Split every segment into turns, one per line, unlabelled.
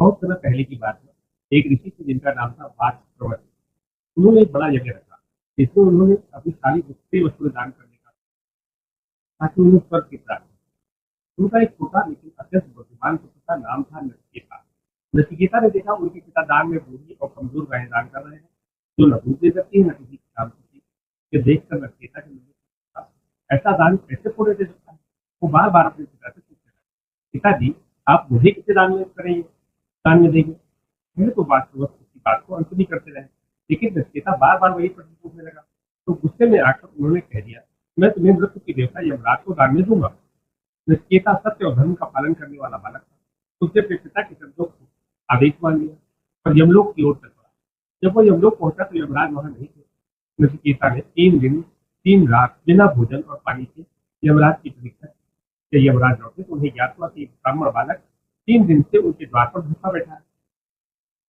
बहुत समय पहले की बात है। एक ऋषि थे जिनका नाम था वासप्रवत। उन्होंने एक बड़ा यज्ञ रखा जिसमें उन्होंने अपनी सारी जितनी वस्तुएं दान करने का, ताकि उन्हें स्वर्ग की प्राप्ति हो। उनका एक छोटा लेकिन अत्यंत बुद्धिमान पुत्र का नाम था नचिकेता। नचिकेता ने देखा उनके पिता दान में बूढ़ी और कमजोर गायें दान कर रहे हैं, जो न दूध दे सकती है न किसी काम की। ये देखकर नचिकेता के मन में था, ऐसा दान कैसे पुण्य दे सकता है। वो बार बार अपने पिता से पूछते रहे, पिताजी आप मुझे किसे दान में करेंगे, दान में देंगे। पहले तो वास्तव उसकी बात को अनसुनी करते रहे, लेकिन नचिकेता बार बार वही प्रश्न पूछने लगा। तो गुस्से में आकर उन्होंने कह दिया, मैं तुम्हें मृत्यु की देवता यमराज को दान में दूंगा। नचिकेता सत्य और धर्म का पालन करने वाला बालक था। उसने अपने पिता के शब्दों को आदेश मान लिया और यमलोक की ओर चल पड़ा। जब वो यमलोक पहुंचा तो यमराज वहां नहीं थे। नचिकेता ने 3 दिन 3 रात बिना भोजन और पानी के यमराज की प्रतीक्षा की। जब यमराज लौटे तो उन्हें ज्ञात हुआ कि एक ब्राह्मण बालक 3 दिन से उनके द्वार पर भूखा बैठा है।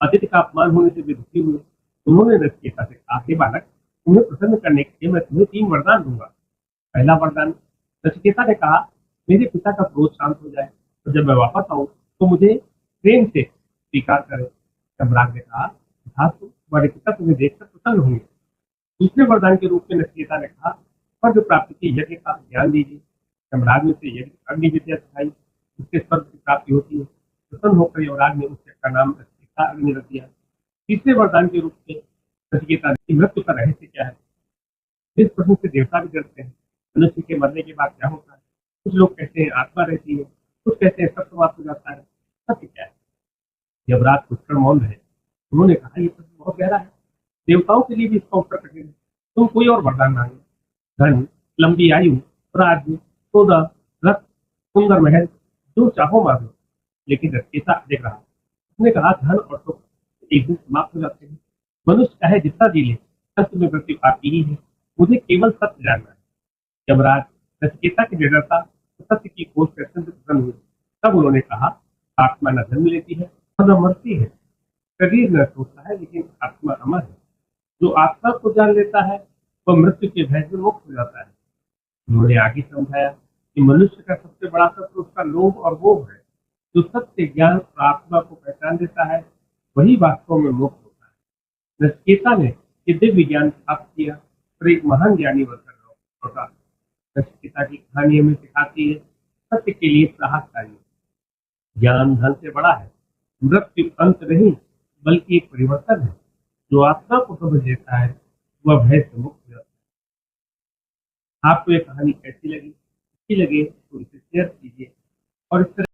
अतिथि का अपमान होने से वे दुखी हुए। उन्होंने नचिकेता से कहा, हे बालक, तुम्हें प्रसन्न करने के लिए मैं तुम्हें 3 वरदान दूंगा। पहला वरदान, नचिकेता ने कहा, मेरे पिता का क्रोध शांत हो जाए और जब मैं वापस आऊं तो मुझे प्रेम से स्वीकार करें। सम्राट ने कहा, धातु तुम्हारे पिता तुम्हें देखकर प्रसन्न होंगे। दूसरे वरदान के रूप में नचिकेता ने कहा, स्वर्ग प्राप्ति के यज्ञ का ज्ञान दीजिए। सम्राट ने उसे यज्ञ अग्नि विद्या सिखाई, उससे स्वर्ग की प्राप्ति होती है। प्रसन्न होकर युवराज ने उस यज्ञ का नाम नचिकेता अग्नि रख दिया। तीसरे वरदान के रूप में नचिकेता ने, मृत्यु का रहस्य क्या है। इस प्रश्न से देवता भी डरते हैं। मनुष्य के मरने के बाद क्या होता है। कुछ लोग कहते हैं आत्मा रहती है, कुछ कहते हैं सब समाप्त हो जाता है। सत्य क्या है। यमराज कुछ क्षण मौन रहे। उन्होंने कहा, ये प्रश्न बहुत गहरा है, देवताओं के लिए भी इसका उत्तर कठिन है। तुम कोई और वरदान मांगे, धन, लंबी आयु, राज्य, सौदा, रथ, सुंदर महल, जो चाहो मांगो। लेकिन नचिकेता अड़ग रहा। उसने कहा, धन और सुख एक दिन समाप्त हो जाते हैं। मनुष्य चाहे जितना जी ले, अंत में मृत्यु आती ही है। मुझे केवल सत्य जानना है। यमराज नचिकेता की दृढ़ता और सत्य की खोज से अत्यंत प्रसन्न हुए। तब उन्होंने कहा, आत्मा न जन्म लेती है और न मरती है। शरीर न टूटता है, लेकिन आत्मा अमर है। जो आत्मा को जान लेता है वह मृत्यु के भय से मुक्त हो जाता है। उन्होंने आगे समझाया कि मनुष्य का सबसे बड़ा शत्रु उसका लोभ और मोह है। जो सत्य, ज्ञान और आत्मा को पहचान देता है वही वास्तव में मुक्त होता है। नचिकेता ने ये दिव्य ज्ञान प्राप्त किया और एक महान ज्ञानी बनकर लौटा। नचिकेता की कहानी हमें सिखाती है, सत्य के लिए साहस चाहिए। ज्ञान धन से बड़ा है। मृत्यु अंत नहीं, बल्कि एक परिवर्तन है। जो आत्मा को समझ लेता है वह भय से मुक्त हो जाता है। आपको ये कहानी कैसी लगी? अच्छी लगे तो इसे शेयर कीजिए और इस तरह